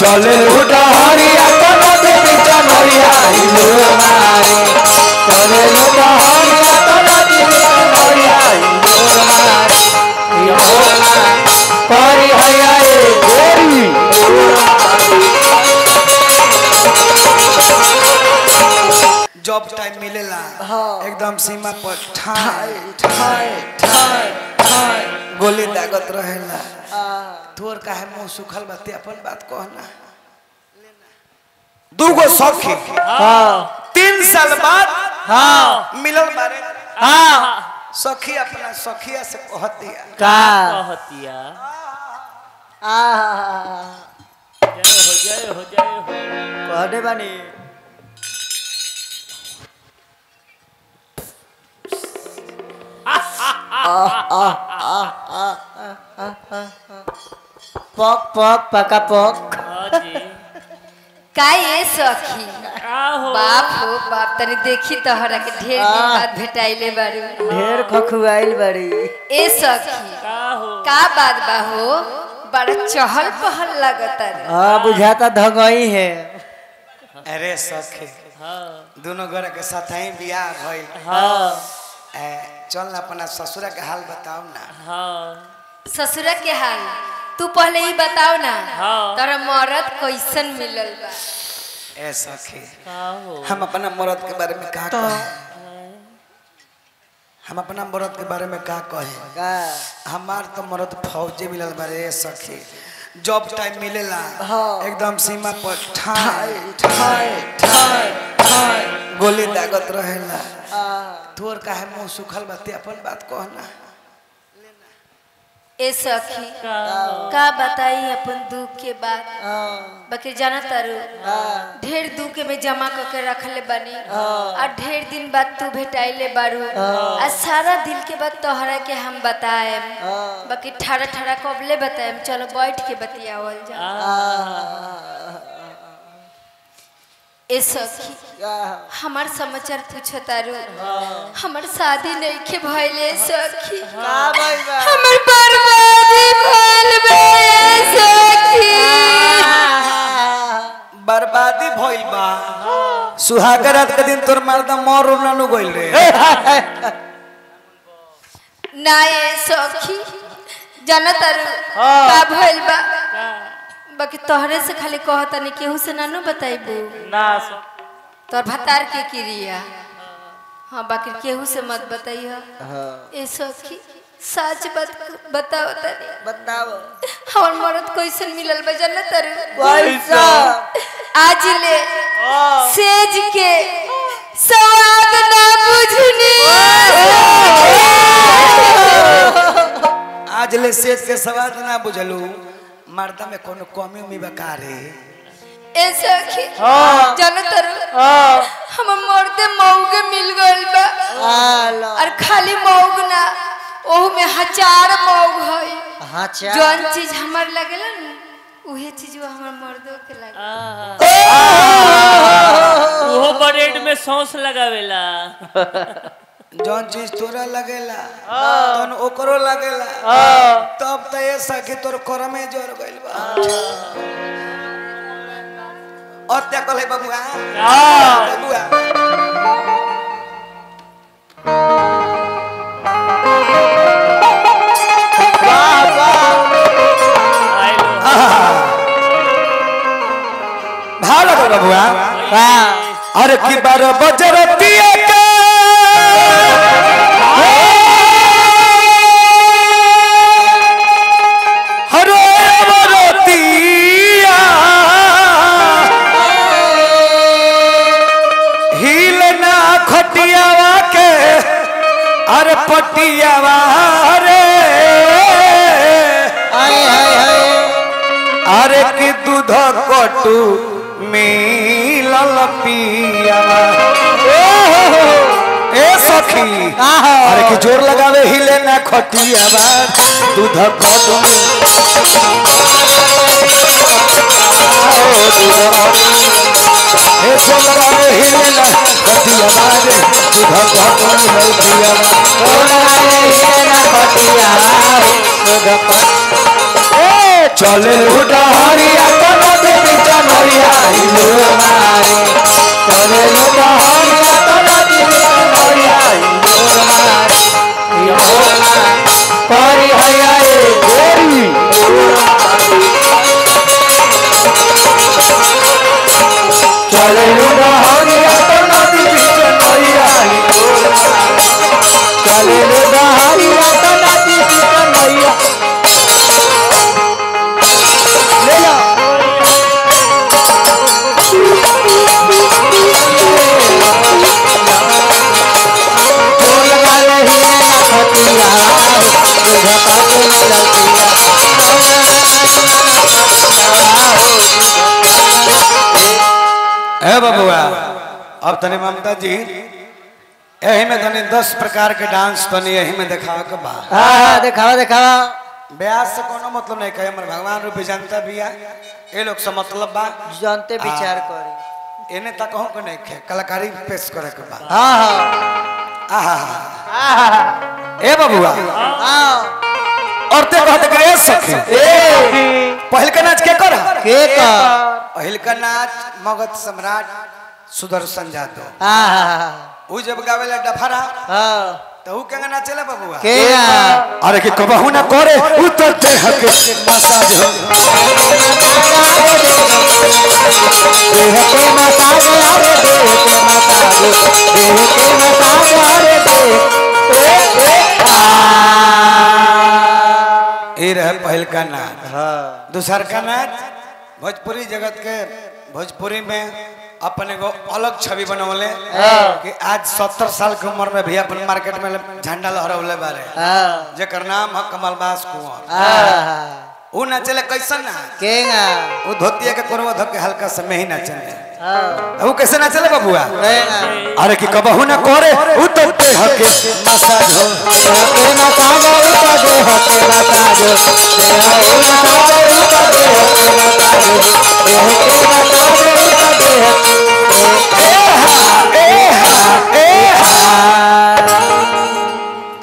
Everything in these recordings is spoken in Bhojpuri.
चले लुडहरिया कोनो देवी चनरिया हिलो मारे चले लुडहरिया कोनो देवी चनरिया हिलो मारे परी हैया ए गोरी जब टाइम मिलेला एकदम सीमा पर ठाई ठाई ठाई ठाई गोली दागत रहेला तोर काहे मुंह सुखल बाते अपन बात कहना दूगो सखी 3 साल बाद मिलल बारे सखी अपना सखिया से कहतिया का कहतिया जय हो कहने बानी पक पक पका पक का ये सखी बाप हो बाप तनी देखी तोहरा के ढेर दिन बाद भेटाइले बारू ढेर खखुआइल बारी ए सखी का बात बा हो बड़ा चहल पहल लगता रे हां बुझाता धगई है अरे सखी दोनों घर के साथ ही बियाह भइल चल ना अपना ससुरा के हाल बताओ ना ससुरा के हाल तू पहले ही बताओ ना तोरा मरद कैसन मिलल बा ए सखी हम अपना मरद के बारे में का कहे हम अपना मरद के बारे में का कहे हमार तो मरद फौजी मिलल बारे सखी जब टाइम मिलेला एकदम सीमा पर ठाई ठाई ठाई ठाई गोली दागत रहेला तोर काहे मुंह सुखल बाते अपन बात कहना ए सखी का बताई अपन दुख के बात बाकी जाना तारू ढेर दुख में जमा करके रखले बनी और ढेर दिन बाद तू भेटाइले बारू आ सारा दिल के बाद तोहरा के हम बताएम बाकी ठाड़ा ठाड़ा कबले बताएम चलो बैठ के बतियावल जा ए सखी हमार समाचार पूछो तारू हमार शादी नहीं के भइले सखी हमर बर्बादी भइल बे सखी बर्बादी भइल बा सुहागरात के दिन तोर मर्द मर नानु गइल रे ना ए सखी जाना तारू का भइल बा बाकी तोहरे से खाली कहता नहीं केहू से नानू बताइबू ना तोर भतार के क्रिया हाँ बाकी केहू से मत बताइए ए सखी सच बात बताओ तनी बताओ हमर मरद कैसन मिलल बा जाना तारू कैसा आज ले सेज के स्वाद ना बुझनी आज ले सेज के स्वाद ना बुझलू मर्दा में कोनो कमी उमी बकारे ए सखी जाना तारू हम मर्दे मौगे मिल गइल बा और खाली मौग ना ओहू में हजार मौग है जौन चीज हमार लगेला न उहे चीज हमर मर्दों के लागे वो ब्रेड में सॉस लगावेला जौन चीज तोरा लगेला तन ओकरो लगेला तब त ए सखी तोर करमे जोर गइल बा अत्या कले बबुआ बबुआ भालो बबुआ अरे की बार बजरतिया के अरे पटियावा रे अरे की दूध कटू मिलल पियावा ए सखी अरे की जोर लगावे हिले ना खटियावा दूध कटू ए जोर लगावे हिले ना खटियावा रे दूध कटू मिलल पियावा चले लुडहरिया कोनो देवी चले डहरिया तो नदी बीच नैया चले रे डहरिया तो नदी बीच नैया ले लो बबुआ अब तनी ममता जी यही में तनी 10 प्रकार के डांस तनी यही में दिखावे के बा। हाँ दिखावा दिखावा ब्यास से कोनो मतलब नहीं कहे हमर भगवान रूपी जानता बिया ये लोग से मतलब बा जानते विचार करी एने तक कहूं के नहीं खे कलाकारी पेश करे के बा। हाँ हाँ आहा हाँ ए बबुआ हाँ और ते कहत के ए सखी पहल का नाच के कर पहल का नाच मगध सम्राट सुदर्शन जादव हाँ उ जब गावेला डफरा हाँ तो उ केंगा नाचेला बबुआ के अरे कि कबहू ना करे उ तो देह के मसाज हो देह के मसाज अरे देह के मसाज देह के मसाज अरे ये रहे पहल का नाच। हाँ दूसर का नाच भोजपुरी जगत के भोजपुरी में अपने को अलग छवि बनौले कि आज 70 साल की उम्र में भी अपन मार्केट में झंडा लहरावले बारे जेकर नाम है कमलबास कुंवर। उ नाचले कैसन ना केगा उ धोतिया के कोरवा धक के हल्का से में ही नाचले उ कैसे नाचले बबुआ अरे कि कबहू ना करे उ तो देह के मसाज हो देह के मसाज उ तो देह के मसाज देह के मसाज उ तो देह के मसाज देह के मसाज उ तो देह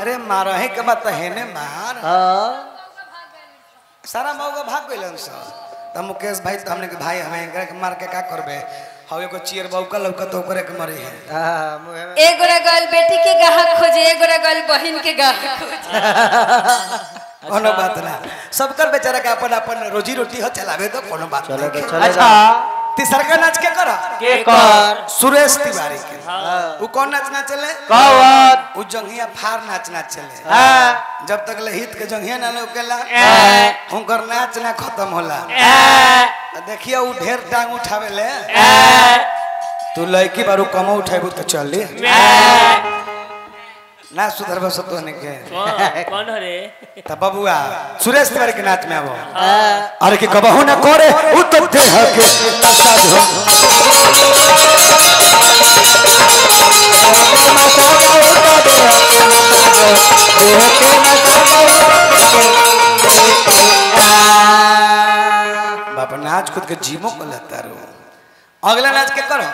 अरे मारहे के बात है ने मार हाँ सारा मौका भाग गइलन स त मुकेश भाई त हमने के भाई हमें एकरा के मार के का करबे हव एगो चियर बौका लौका तो करे के मरी है एगोरा गल बेटी के गाहक खोजे एगोरा गल बहन के गाहक खोजे कोनो बात ना सबकर बेचारा के अपन अपन रोजी रोटी हो चलावे तो कोनो बात चलो नहीं। अच्छा तीसरा का नाच के कर सुरेश तिवारी के उ कौन नाच नाचले कौन उ जंघिया फार नाच नाचले जब तक ले हित के जंघिया ना लौकेला उनकर नाच ना खत्म होला देखिए उ ढेर टांग उठावे ले तू लड़की बारू कम उठाबू तो चली ना सुधर बस तो ने के कौन हो रे त बबुआ सुरेश तिवारी के नाच में आवो अरे कि कबहू ना करे उ तो देह के मसाज हो बाप नाच खुद के जीवो को लेता रो अगला नाच के करो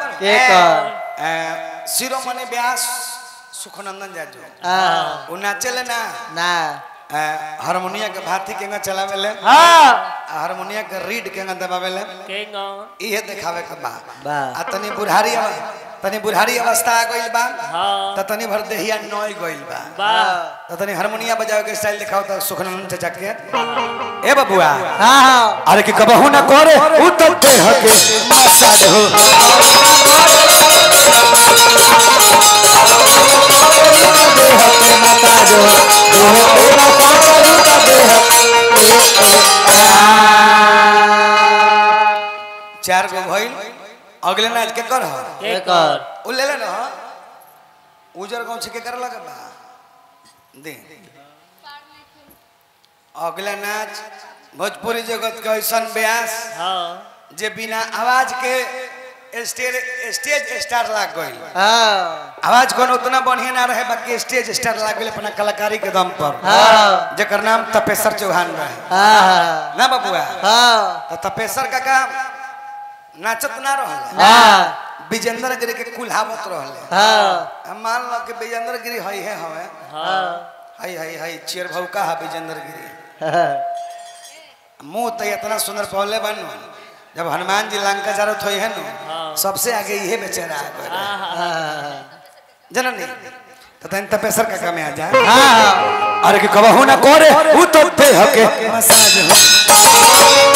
शिरोमणि व्यास सुखनंदन जाजू उ नाचेले ना ना हारमोनिया के भाती केंगा चलावेले हारमोनिया के रीड केंगा दबावेले केंगा इहे देखावे के बा बा आ तनी बुढ़ारी अवस्था आ गइल बा हाँ त तनी भर देहिया नई गइल बा वाह त तनी हारमोनिया बजावे के स्टाइल दिखाओ त सुखनंदन से जाके ए बबुआ हाँ अरे कि कबहू ना करे उ तो देह के मसाज हो देह के मसाज हो देह के मसाज हो तो देह चार गो भइल अगले नाच के कर कर उ ले ले ना उजर गांव के कर लगा बा दे अगला नाच भोजपुरी जगत के ऐसन व्यास हाँ जे बिना आवाज के स्टेज स्टार लाग गई हाँ आवाज कौन उतना बढ़िया ना रहे बाकी स्टेज स्टार लाग गई अपना कलाकारी के दम पर जेकर नाम तपेश्वर चौहान रहे हाँ ना बबुआ हाँ तो तपेश्वर काका नाचत ना रहले हाँ विजेंद्र गिरी के कुल्हावत रहले हाँ मान लो कि विजेंद्र गिरी हई है हवे हाँ हई चेयर भौका है विजेंद्र गिरी मुंह तो इतना सुंदर पहले बन जब हनुमान जी लंका जरूरत हुई है ना सबसे आगे ये बेचारा आ गया जननी तो तन तपेश्वर का काम आ जाए अरे कि कबहू ना करे उ तो देह के मसाज हो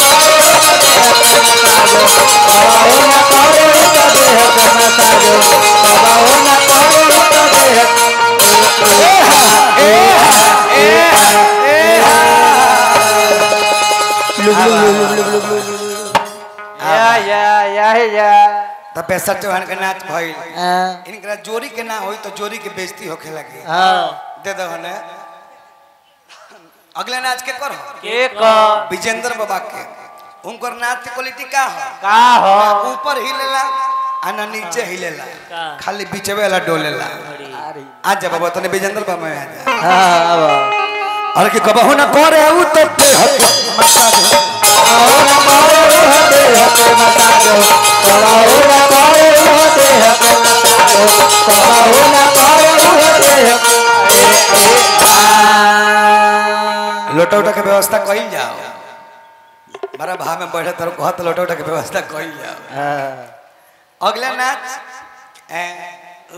या तपेश्वर चौहान के नाच भइल इनकरा जोरी के ना होई तो जोरी के बेइज्जती होखे लगी दे दो ने अगले नाच के कर विजेंद्र बाबा के उनकर नाच के क्वालिटी का हो ऊपर हिलेला आ ना नीचे हिलेला खाली बीचवे वाला डोलेला आज जब बाबा तने विजेंद्र बाबा में आ जा और कि कबहू ना करे उ तो पे हक मसा दो लोटा उठा के व्यवस्था कइल जाओ बड़ा भाव में बैठे तर कहत लोटा उठा के व्यवस्था कइल जाओ अगला नाच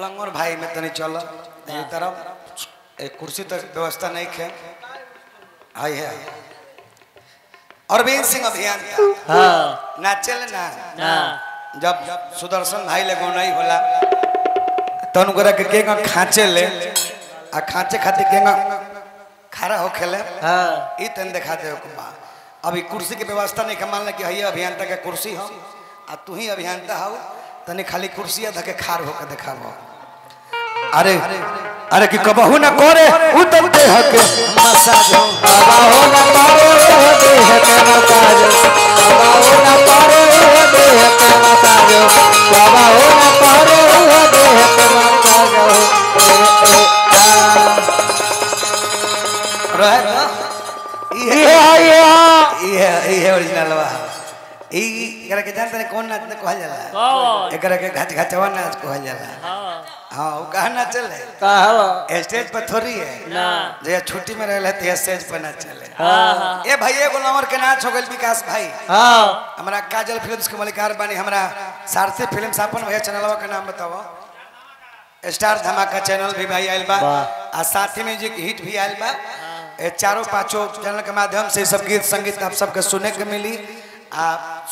लंगोर भाई में तनी चलो ये तरफ एक कुर्सी तक व्यवस्था नहीं खे हाय है अरविंद सिंह अभियान नाचल ना जब सुदर्शन भाई ले नहीं होला तन गोरा के खाचे ले आ खाचे खाते केगा खड़ा हो खेले ई तन दिखा दे अभी कुर्सी की व्यवस्था नहीं मान ले कि हई अभियंता के कुर्सी हो आ तू ही अभियंता हो तने खाली कुर्सिया धके खार होकर दिखाबो अरे अरे कि कबहू ना करे उ तब देह के मसाज हो कबहू ना करे देह के मसाज कबहू ना करे देह के मसाज कबहू ना करे देह के मसाज रहे ना ये ओरिजिनल बा ई एकरा के जानते कौन नाच ने कहल जाला एकरा के घच घचवा नाच कहल जाला हां वो कहना चले स्टेज पर थोड़ी है ना जे छुट्टी में रहले त स्टेज पर ना चले ए भाई एगो नंबर के नाच हो गेल विकास भाई हमरा काजल फिल्म्स के मालिकार बानी हमरा सारथी फिल्म्स अपन भैया चैनलवा के नाम बताओ स्टार धमाका चैनल भी भाई आइल बा आ साथी म्यूजिक हिट भी आइल बा ए चारों पांचों चैनल के माध्यम से सब गीत संगीत आप सबके सुने के मिली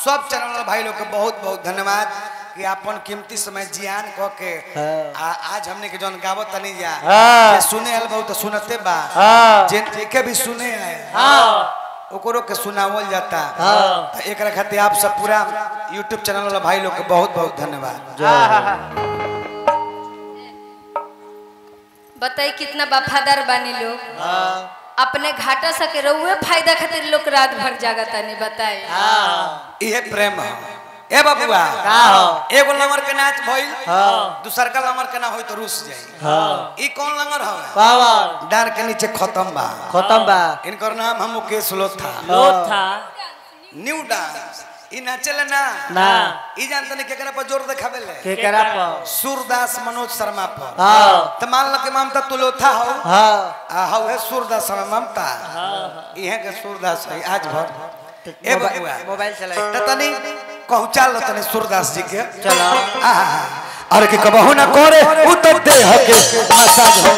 सब चैनल भाई लोग के बहुत बहुत धन्यवाद कि अपन कीमती समय जियान क के आज हमने के जौन गावत तनी जा सुने आल बहुत सुनते बा जिन के भी सुने है ओकरो के सुनावल जाता तो एकरा खातिर आप सब पूरा YouTube चैनल वाला भाई लोग के बहुत बहुत धन्यवाद बताई कितना वफादार बानी लोग अपने घाटा सके रहुए फायदा खातिर लोग रात भर जागता नहीं बताए ये प्रेम है ए बबुआ एगो लंगर के नाच भइल दूसर का लंगर के ना होई तो रुस जाई ई कौन लंगर हवे डार के नीचे खत्म बा इनकर नाम हम मुकेश लोथा न्यू डांस ई नाचले ना ई जानते नहीं केकरा पर जोर देखावे ले केकरा पर सूरदास मनोज शर्मा पर त मान ल के ममता तू लोथा हो हाउ है सूरदास शर्मा ममता इहे के सूरदास है आज भर ए बबुआ मोबाइल चलाए त तनी पहुंचा लो तनी सूरदास जी के चलो अरे कि कबहू ना करे उ तो देह के मसाज हो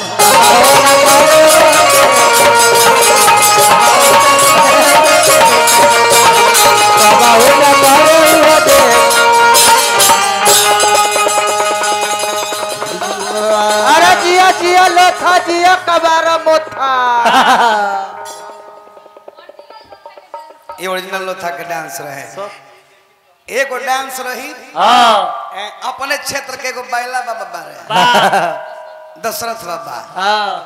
अरे जिया जिया लोथा जिया कबारा मोथा ये ओरिजिनल लोथा के डांस रहे एगो डांस रही अपने क्षेत्र के एगो बैला बाबा बारे दशरथ बाबा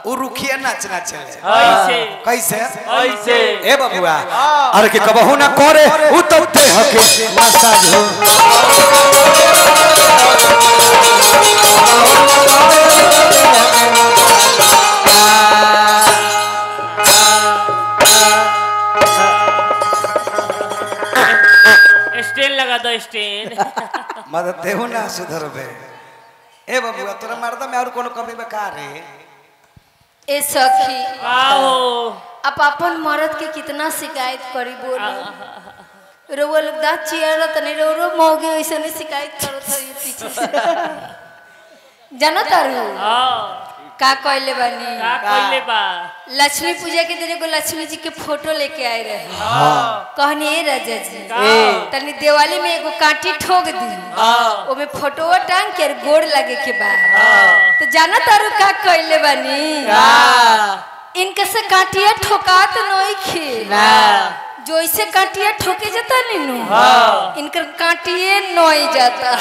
उ रुखिया नाचना चले कैसे ए बबुआ अरे कि कबहू ना करे उ तो देह के मसाज हो स्टैंड लगा दो स्टैंड मदद देहु ना सुधरबे ए बबुआ तोरा मर्दा में और कोनो कमी बेकार है ए सखी आओ अब अपन मर्द के कितना शिकायत करी बोलो रोवा लोग दांत चियर तने रो मौगे ऐसे नहीं शिकायत करत है पीछे से जाना तारू का कहले बानी लक्ष्मी पूजा के दिन एगो लक्ष्मी जी के फोटो लेके आए रहे कहनी ए राजा जी तनी दिवाली में एगो कांटी ठोक दी ओमे फोटोवा टांग के गोड़ लगे के बाद तो जाना तारू का कहले बानी इनके से कांटिया ठोकात नहीं खे जो इसे काटिया ठोके जाता नीनू इनकर काटिए नोई जाता।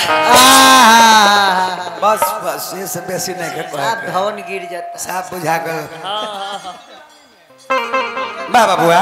बस बस ये सब बेसी नहीं कर पाए भवन गिर जाता साफ बुझा कर। वाह बाबूआ